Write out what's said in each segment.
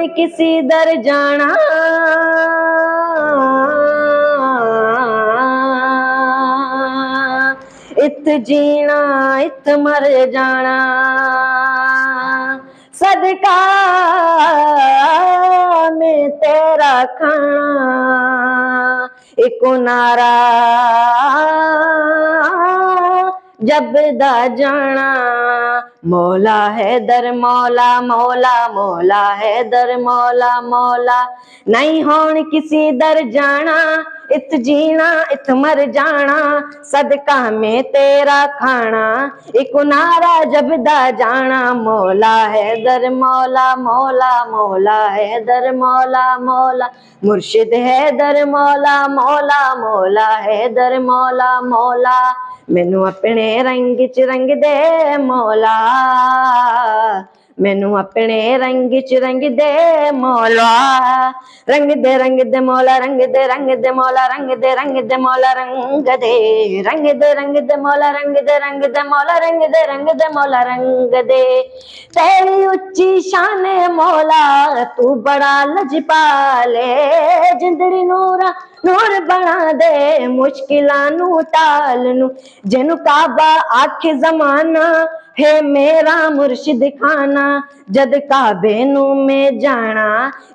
होण किसी दर जाना, इत जीना इत मर जाना। सदका में तेरा खाना, एको नारा जब दा जाना। मौला है दर मौला मौला, मौला है दर मौला मौला। नहीं होण किसी दर जाना, इत जीना इत मर जाना। सदका में तेरा खाना, एक नारा जब दा जाना। मौला है दर मौला मौला, मौला है दर मौला मौला। मुर्शिद है दर मौला मौला, मौला है दर मौला मौला। मैनू अपने रंग च रंग दे मौला, मैनू अपने रंग च रंग दे मौला। रंग दे मौला, रंग दे मौला, रंग दे मौला रंग दे। रंग दे मौला, रंग दे मौला, रंग दे मौला रंग दे। तेरी उच्ची शान मौला, तू बड़ा लजपाले। जिंदड़ी नूरा नूर बना दे, मुश्किलां नू टाल नू। जिन्नू काबा आखे जमाना, है मेरा मुर्शिद खाना। जद काबे नू में जाना,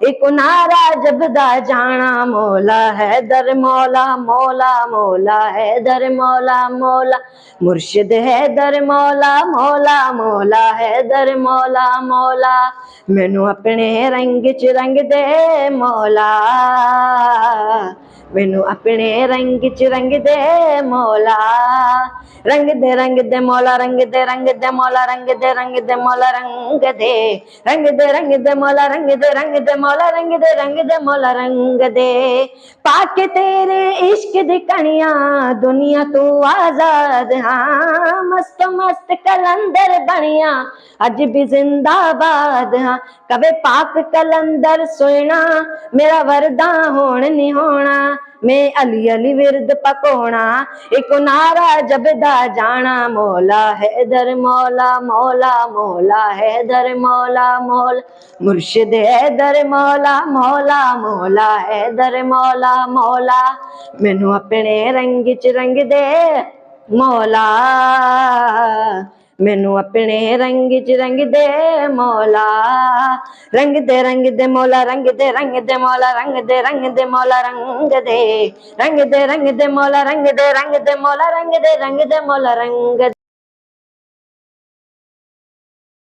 एक नारा जब दा जाना। मौला है दर मौला मौला, मौला है दर मौला मौला। मुर्शिद है दर मौला मौला, मौला है दर मौला मौला। मैनू अपने रंग च रंग दे मौला, मैनू अपने रंग च रंग दे मौला। रंग दे मौला, रंग दे मौला, रंग दे मौला रंग दे। रंग दे मौला, रंग दे मौला, रंग दे मौला रंग दे। पाके तेरे इश्क दी कणियां, दुनिया तू आजाद। हाँ मस्त मस्त कलंदर बनिया, अज भी जिंदाबाद। हाँ कवे पाक कलंदर सोना, मेरा वरदा होण नहीं होना। मैं अली अली विरद पकोना, एक नारा जब दा जाना। मौला है दर मौला मौला, मौला है दर मौला मौला। मुर्शिद है दर मौला मौला, मौला है दर मौला मौला। मैनू अपने रंग च रंग दे मौला, मैनू अपने रंग च रंग दे मौला। रंग दे मौला, रंग दे मौला, रंग दे मौला रंग दे। रंग दे मौला, रंग दे मौला, रंग दे मौला रंग दे।